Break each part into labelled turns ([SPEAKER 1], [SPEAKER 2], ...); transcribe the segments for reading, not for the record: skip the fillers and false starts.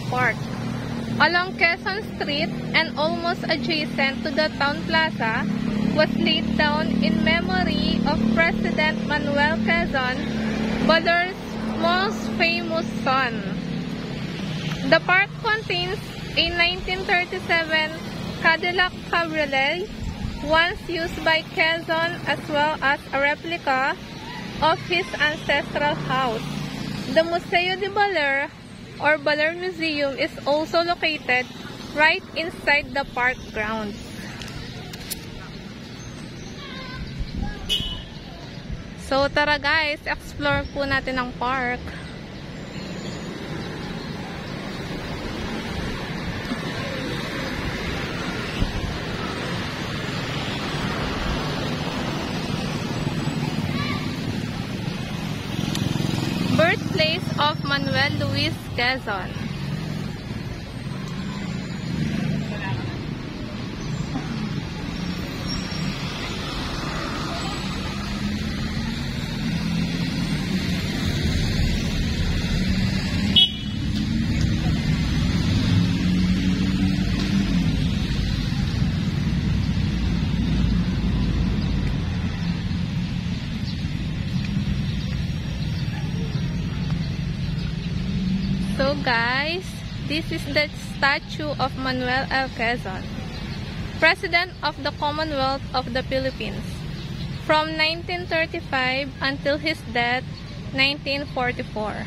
[SPEAKER 1] Park. Along Quezon Street and almost adjacent to the Town Plaza was laid down in memory of President Manuel Quezon, Baler's most famous son. The park contains a 1937 Cadillac Cabriolet, once used by Quezon, as well as a replica of his ancestral house. The Museo de Baler, or Baler Museum, is also located right inside the park grounds. So tara guys, explore po natin ang park. Birthplace of Manuel Luis Quezon. So guys, this is the statue of Manuel L. Quezon, President of the Commonwealth of the Philippines, from 1935 until his death, 1944.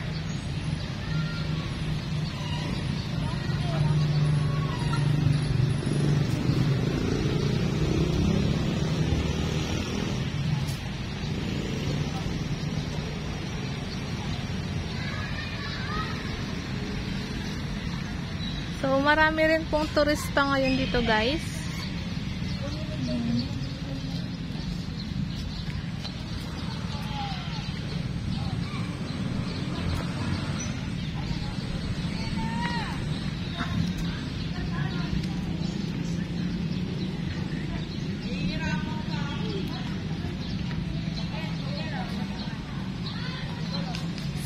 [SPEAKER 1] So, marami rin pong turista ngayon dito, guys.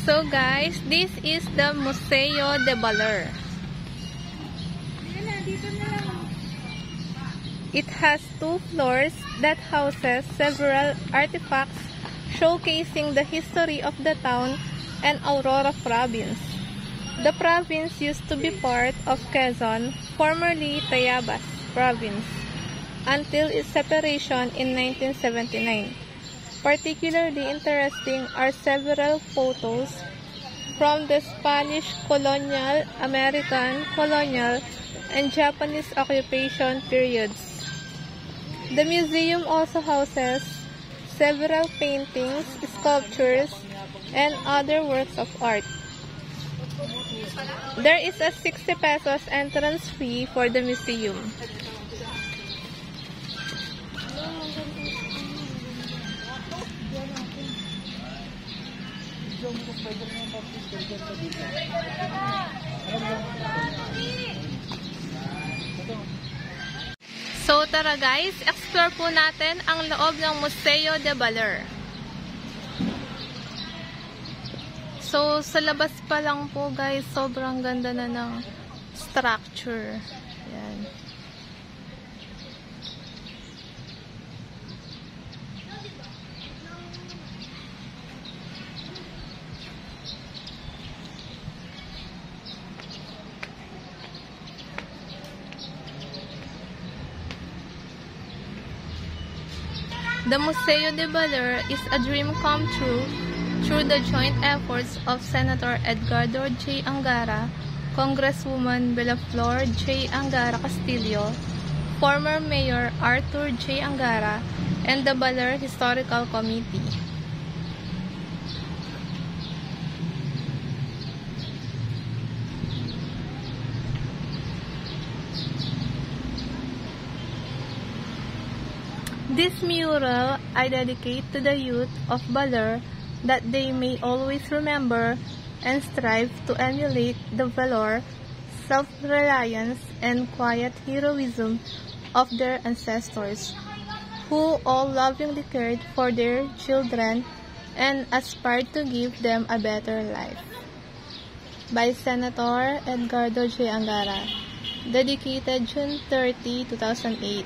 [SPEAKER 1] So, guys, this is the Museo de Baler. It has 2 floors that houses several artifacts showcasing the history of the town and Aurora province. The province used to be part of Quezon, formerly Tayabas province, until its separation in 1979. Particularly interesting are several photos from the Spanish colonial, American colonial, and Japanese occupation periods. The museum also houses several paintings, sculptures, and other works of art. There is a 60 pesos entrance fee for the museum. So tara guys, explore po natin ang loob ng Museo de Baler. So sa labas pa lang po guys, sobrang ganda na ng structure. Yan. The Museo de Baler is a dream come true through the joint efforts of Senator Edgardo J. Angara, Congresswoman Belaflor J. Angara Castillo, former Mayor Arthur J. Angara, and the Baler Historical Committee. This mural I dedicate to the youth of Baler that they may always remember and strive to emulate the valor, self-reliance, and quiet heroism of their ancestors, who all lovingly cared for their children and aspired to give them a better life. by Senator Edgardo J. Angara. Dedicated June 30, 2008.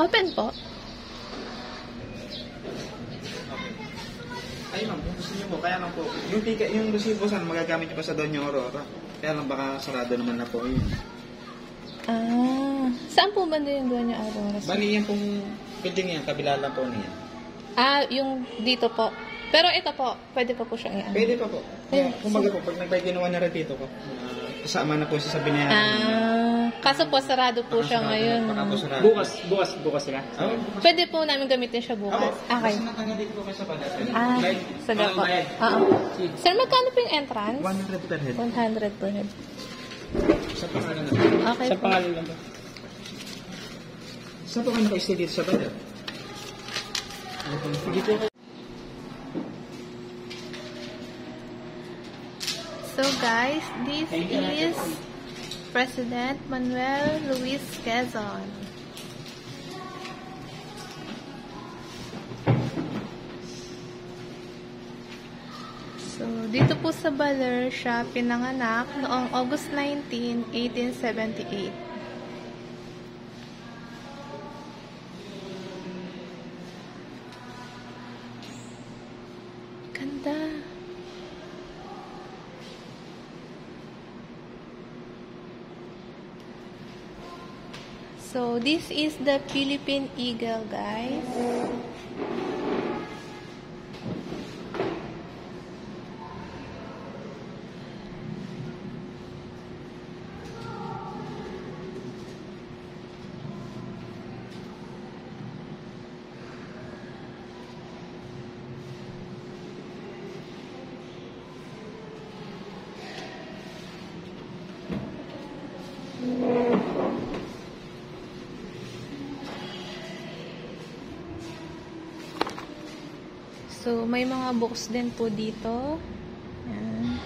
[SPEAKER 1] Open po.
[SPEAKER 2] Ayun lang, kung gusto niyo po, kaya lang po, yung ticket, yung resibo saan magagamit niyo pa sa Doña Aurora. Kaya lang baka sarado naman na po yun.
[SPEAKER 1] Saan po banda yung Doña Aurora?
[SPEAKER 2] Bali yan pong building yan, kabila lang po niya.
[SPEAKER 1] Yung dito po. Pero ito po, pwede pa po siyang i-ano.
[SPEAKER 2] Pwede pa po.
[SPEAKER 1] Ayun.
[SPEAKER 2] Kumbaga po, pag nagbay ginawa na rin dito ko, kasama na po siya sa binayaran.
[SPEAKER 1] Kaso po, sarado po siya ngayon.
[SPEAKER 2] Baka po sarado.
[SPEAKER 3] Bukas sila.
[SPEAKER 2] Oh.
[SPEAKER 1] Pwede po namin gamitin siya bukas. Okay.
[SPEAKER 2] Basta natanggal dito po kayo sa balat.
[SPEAKER 1] Sige po. Sir, magkano po yung entrance?
[SPEAKER 2] 100 per head.
[SPEAKER 1] 100 per head.
[SPEAKER 2] Sa pangalan na.
[SPEAKER 1] Okay
[SPEAKER 3] Sa
[SPEAKER 1] po.
[SPEAKER 3] pangalan lang ba?
[SPEAKER 2] Saan po kayo naka-stay dito sa balat? Sige po.
[SPEAKER 1] So guys, this is President Manuel Luis Quezon. So, dito po sa Baler siya pinanganak noong August 19, 1878. Ganda. So, this is the Philippine Eagle, guys. So, may mga books din po dito. Ayan.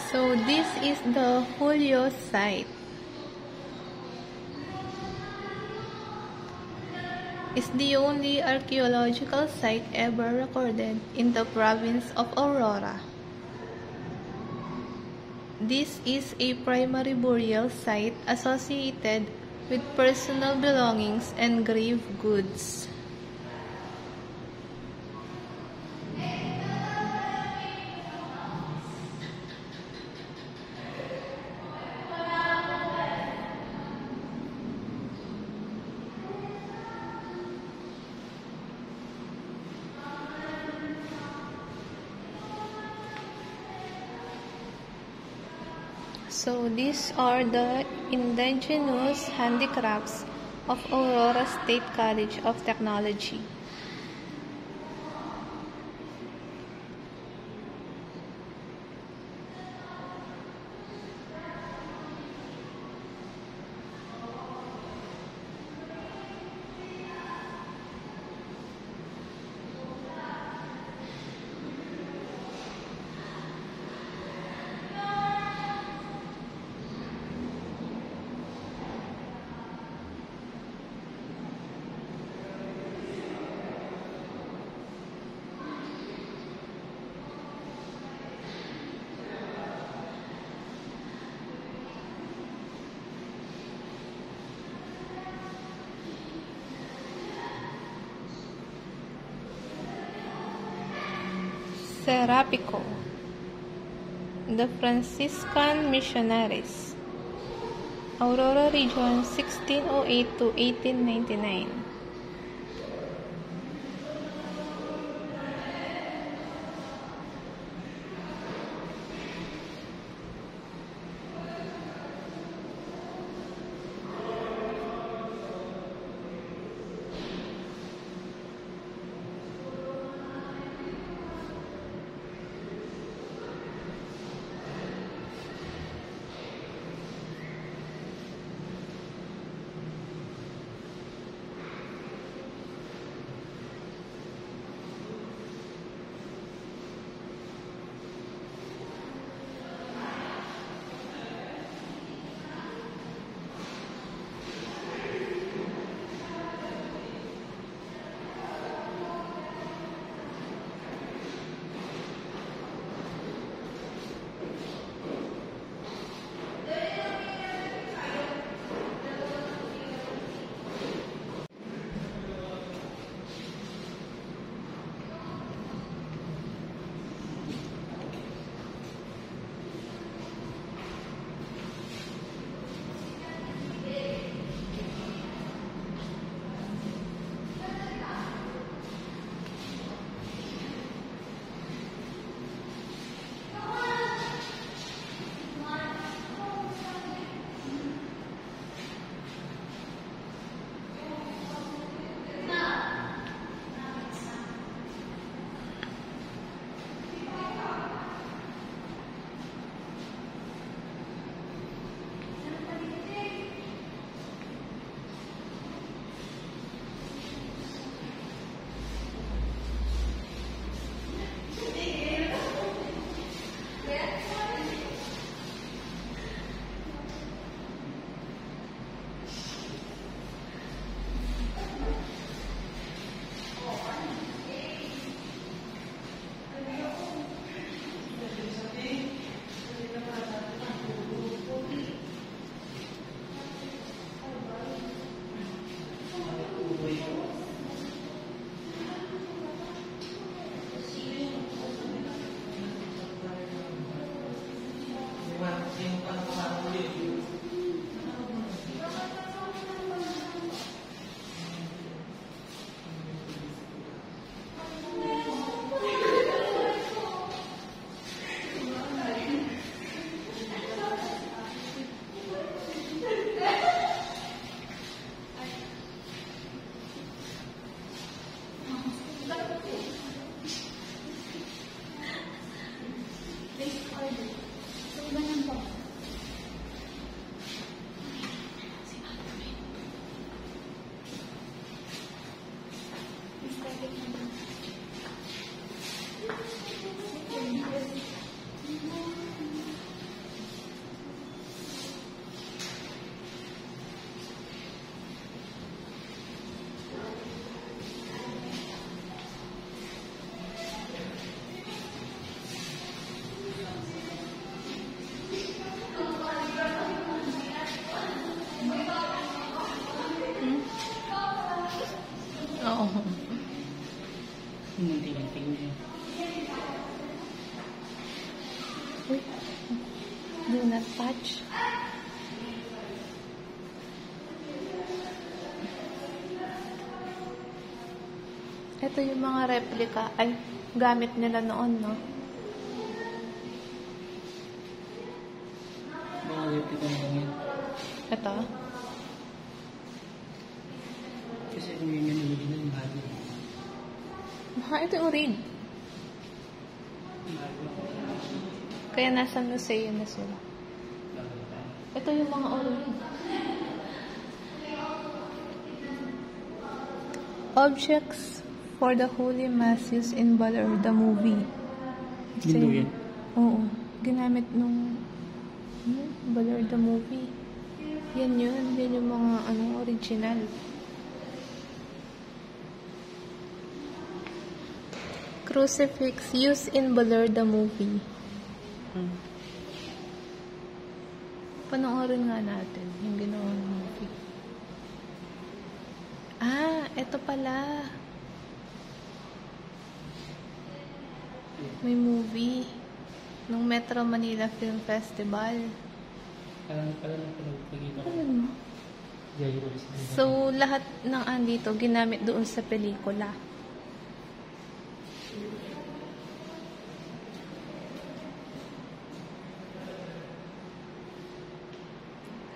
[SPEAKER 1] So, this is the Julio site. It's the only archaeological site ever recorded in the province of Aurora. This is a primary burial site associated with personal belongings and grave goods. So these are the indigenous handicrafts of Aurora State College of Technology. Serapico, the Franciscan Missionaries, Aurora Region 1608 to 1899. Do not touch. Ito yung mga replica, ay, gamit nila noon, no?
[SPEAKER 3] Mga replica na lang yan.
[SPEAKER 1] Ito.
[SPEAKER 3] Kasi kung yun yung original, mahal yun.
[SPEAKER 1] Baka ito yung orig. Kaya nasa museo na sila. Ito yung mga orig. Objects for the Holy Mass used in Baler, the movie.
[SPEAKER 3] Ginto yan?
[SPEAKER 1] Oo. Ginamit nung Baler, the movie. Yan yun. Yan yung mga original. Crucifix used in Baler, the movie. Panoorin nga natin yung ginawang movie. Ah, eto pala. May movie nung Metro Manila Film Festival.
[SPEAKER 3] Parang pinagpagita ko.
[SPEAKER 1] Ano? So, lahat ng andito ginamit doon sa pelikula.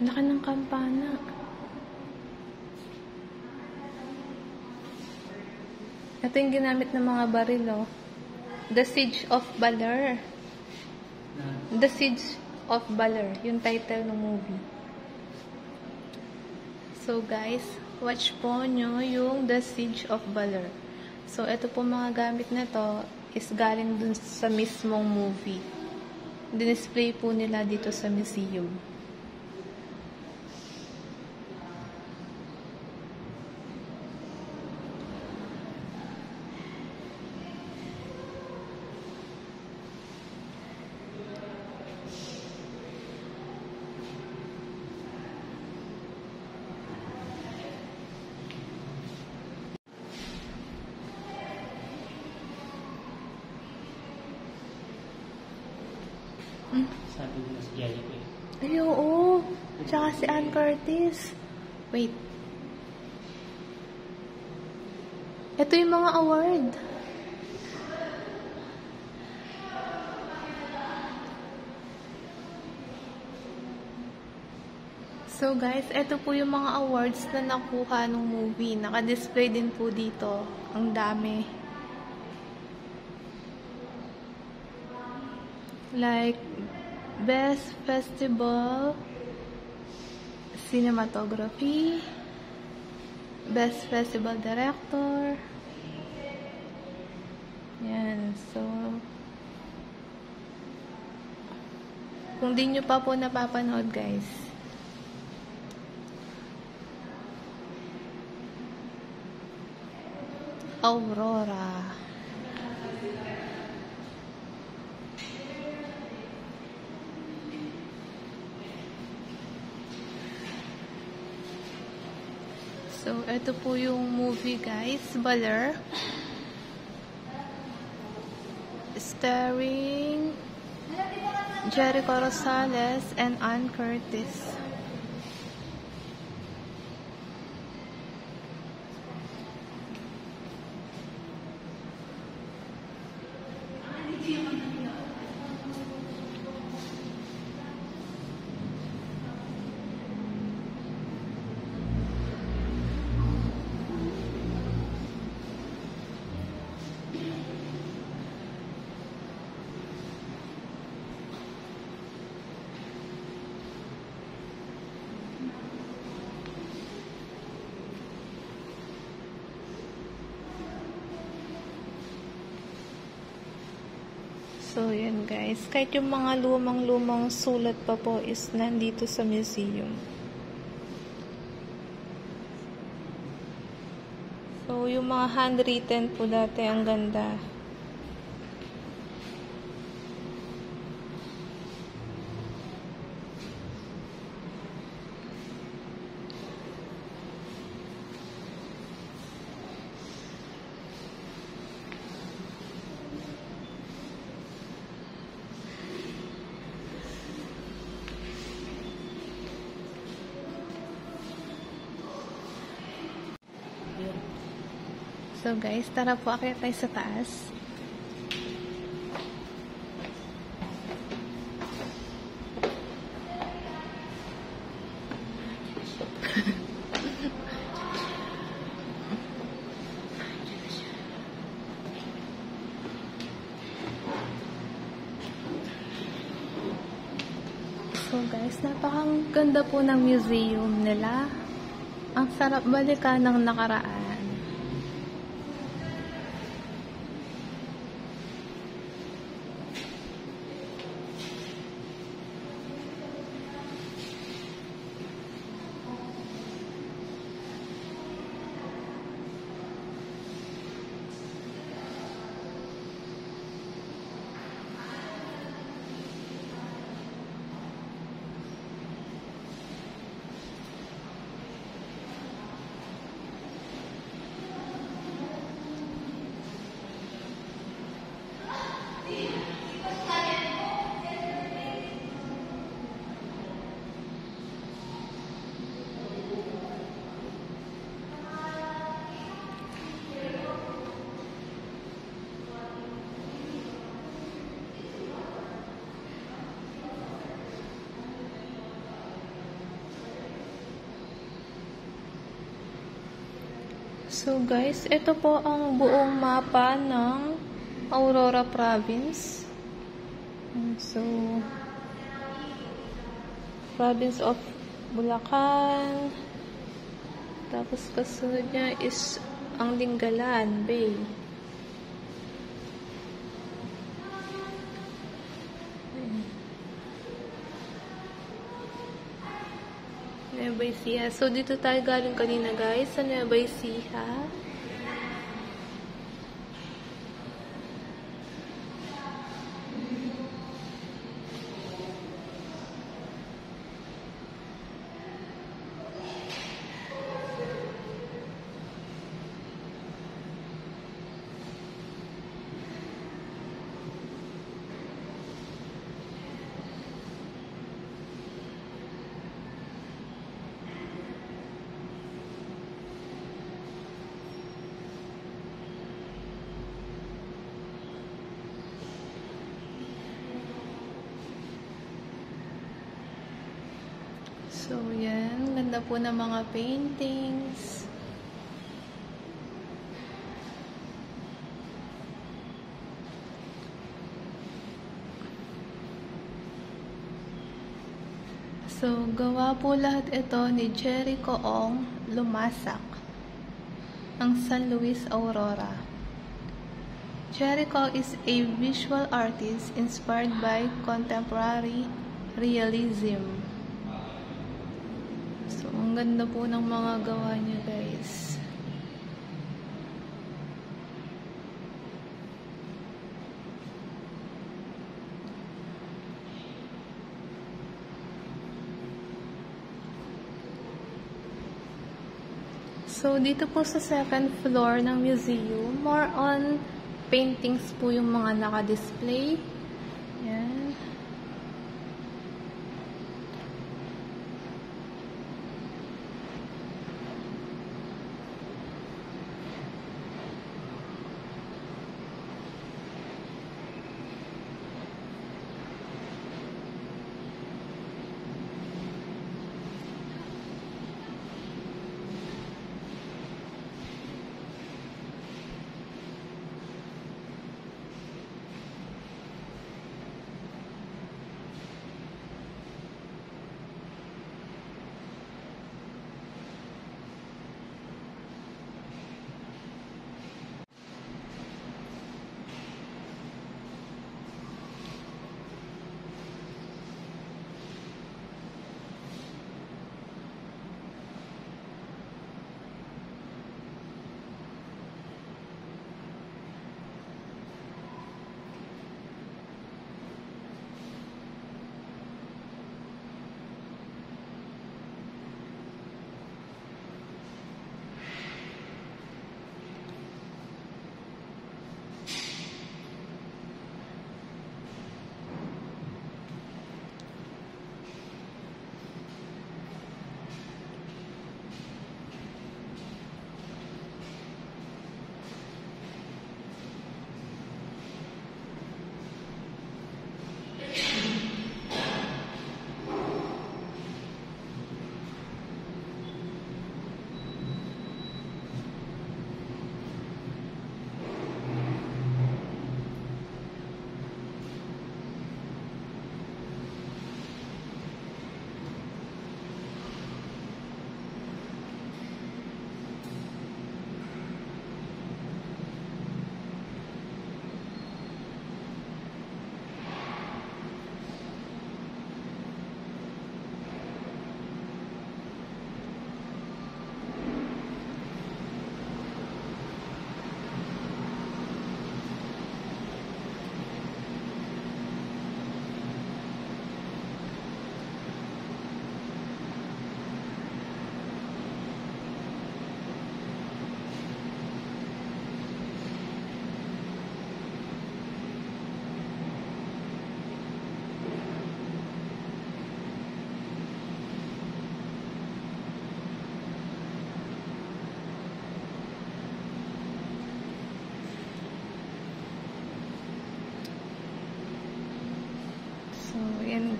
[SPEAKER 1] Laki ng kampana. Ito yung ginamit ng mga baril, oh. The Siege of Baler. The Siege of Baler. Yung title ng movie. So, guys, watch po nyo yung The Siege of Baler. So, ito po mga gamit na to is galing dun sa mismong movie. Dinisplay po nila dito sa museum.
[SPEAKER 3] Sabi nila si Yaya ko eh.
[SPEAKER 1] Ay, oo. Tsaka si Ann Curtis. Wait. Ito yung mga award. So guys, ito po yung mga awards na nakuha ng movie. Naka-display din po dito. Ang dami. Like, Best Festival Cinematography, Best Festival Director. Yan. So, kung di nyo pa po napapanood, guys, Aurora. So, ito po yung movie, guys. Baler. Starring Jericho Rosales and Ann Curtis. So, yan guys. Kahit yung mga lumang-lumang sulat pa po is nandito sa museum. So, yung mga handwritten po dati, ang ganda. So guys, tara po akyat tayo sa taas. So guys, napakaganda po ng museum nila. Ang sarap balikan ng nakaraan. So guys, ito po ang buong mapa ng Aurora Province. So, Province of Bulacan. Tapos kasunod niya is ang Dingalan Bay. Nueva Ecija. So, dito tayo galing kanina guys, sa Nueva Ecija. So, yan. Ganda po ng mga paintings. So, gawa po lahat ito ni Jericho Ong Lumasak ng San Luis Aurora. Jericho is a visual artist inspired by contemporary realism. So, ang ganda po ng mga gawa niya, guys. So, dito po sa second floor ng museum, more on paintings po yung mga naka-display. Yan.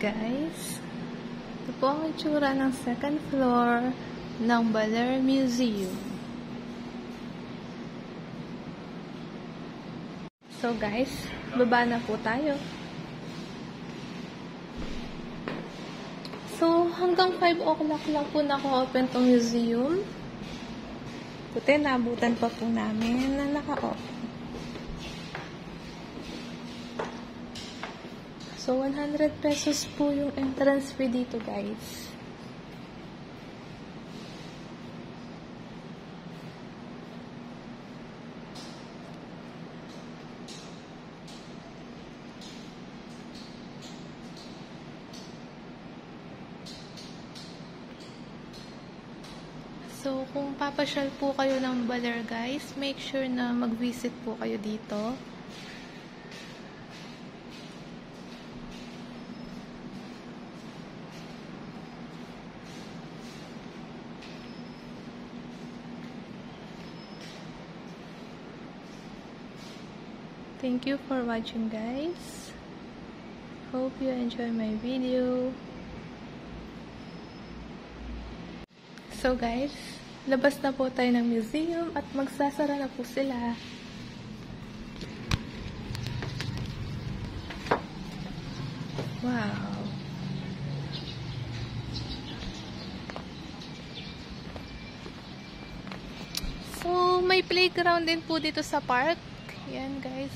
[SPEAKER 1] guys. Ito po ang itsura ng second floor ng Baler Museum. So guys, baba na po tayo. So hanggang 5 o'clock lang po naka-open tong museum. Puti, naabutan pa po namin na naka-open. So, 100 pesos po yung entrance fee dito, guys. So, kung papasyal po kayo ng Baler, guys, make sure na mag-visit po kayo dito. Thank you for watching, guys. Hope you enjoy my video. So guys, labas na po tayo ng museum at magsasara na po sila. Wow! So, may playground din po dito sa park. Yan, guys.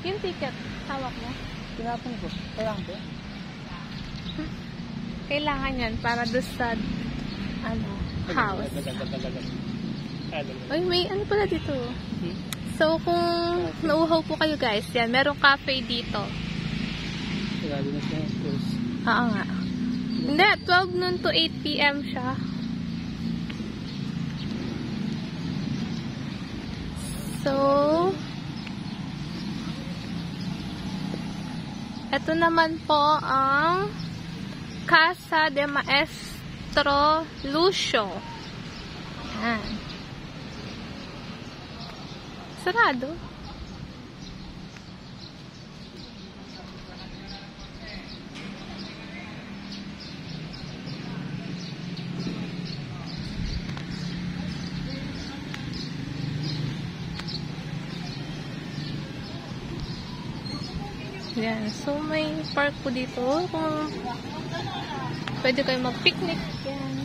[SPEAKER 1] Yung ticket, hawak mo?
[SPEAKER 3] Tinapon ko. Kailangan ko.
[SPEAKER 1] Kailangan yan para doon sa house. Uy, may ano pala dito. So, kung nauuhaw po kayo, guys, yan, merong cafe dito.
[SPEAKER 3] Sigado na siya, of course.
[SPEAKER 1] Oo nga. Hindi, 12 noon to 8 p.m. siya. So, ito naman po ang Casa de Maestro Lucio. Ayan. Sarado. Yan. So, may park po dito. Kung pwede kayo mag-picnic. Yan.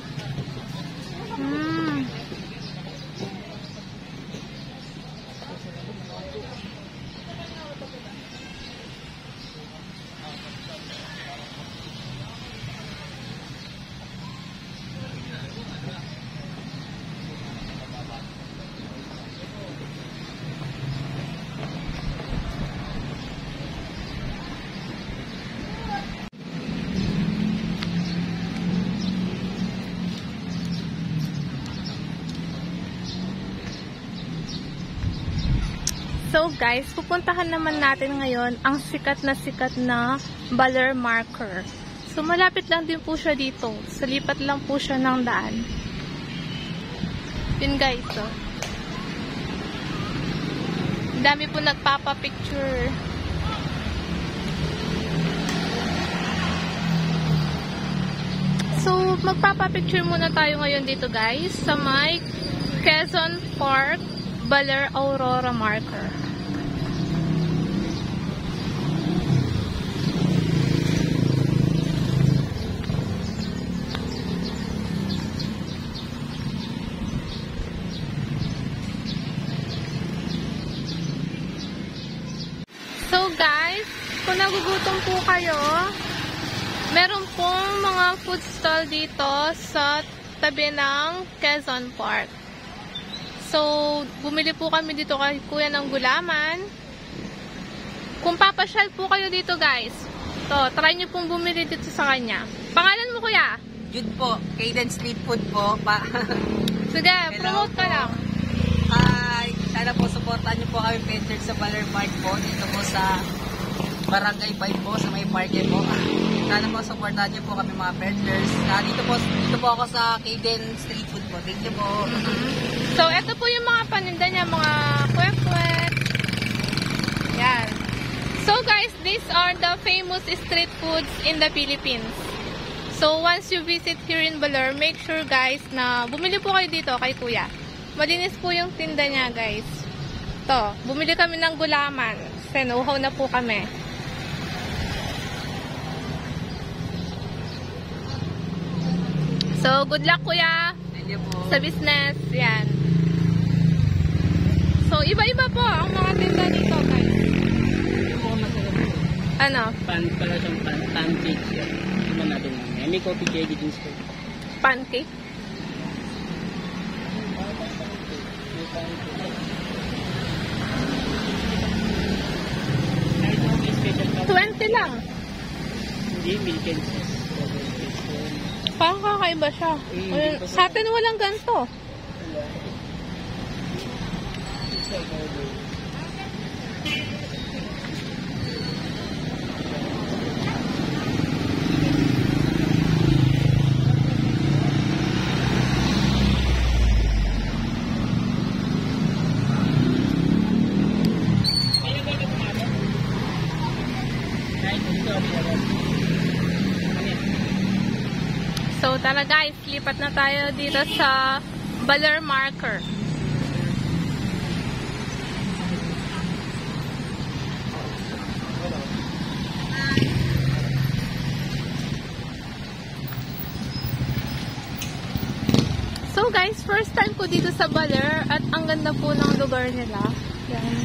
[SPEAKER 1] So guys, pupuntahan naman natin ngayon ang sikat na Baler Marker. So malapit lang din po siya dito. Sa lipat lang po siya ng daan. Yun guys, oh. Ang dami po nagpapapicture. So magpapapicture muna tayo ngayon dito guys sa may Quezon Park Baler Aurora Marker. So guys, kung nagugutom po kayo, meron pong mga food stall dito sa tabi ng Quezon Park. So, bumili po kami dito kay Kuya ng gulaman. Kung papasyal po kayo dito guys, to, try nyo pong bumili dito sa kanya. Pangalan mo Kuya?
[SPEAKER 4] Jude po, Cadence Street Food po.
[SPEAKER 1] Sige, promote ka lang.
[SPEAKER 4] Hi! Sana po supportan niyo po kami vendor sa Baler Park po. Dito po sa Barangay 5 po, sa may parke po. Sana po supportan niyo po kami mga vendors. Dito po ako sa Cadence Street Food po. Thank you po.
[SPEAKER 1] So, ito po yung mga paninda niya, mga kwek-kwek. Yan. So guys, these are the famous street foods in the Philippines. So once you visit here in Baler, make sure guys na bumili po kayo dito kay Kuya. Malinis po yung tinda niya guys. To, bumili kami ng gulaman. Senuhaw na po kami. So good luck Kuya
[SPEAKER 4] Thank you po.
[SPEAKER 1] sa business. Yan. So iba-iba po ang mga tinda dito guys.
[SPEAKER 3] Yung mga masarap po.
[SPEAKER 1] Ano?
[SPEAKER 3] Pala siyang pancake siya. Tignan natin mamaya. May coffee jelly din po.
[SPEAKER 1] Pancake?
[SPEAKER 3] May pancake. Kahit may special pancake.
[SPEAKER 1] 20 lang.
[SPEAKER 3] Hindi, milk and cheese.
[SPEAKER 1] Parang kakaiba siya.
[SPEAKER 3] Hindi pa
[SPEAKER 1] Sa atin walang ganito.
[SPEAKER 3] Wala. It's like order.
[SPEAKER 1] So tara guys, lipat na tayo dito sa Baler Marker. So guys, first time ko dito sa Baler at ang ganda po ng lugar nila. Yan.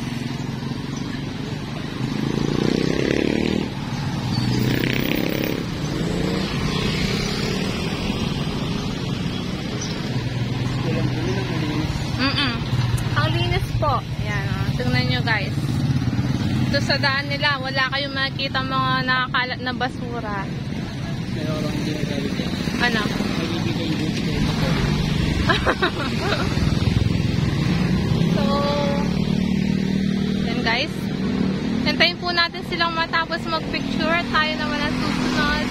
[SPEAKER 1] Ang linis po. Yan, oh. Tingnan nyo guys. Ito sa daan nila, wala kayong makikita mga nakakalat na basura.
[SPEAKER 3] Meron lang din na galit yan.
[SPEAKER 1] Ano?
[SPEAKER 3] Magbibigay yung goods ko.
[SPEAKER 1] So, yan guys. Hintayin po natin silang matapos magpicture. Tayo naman ang susunod.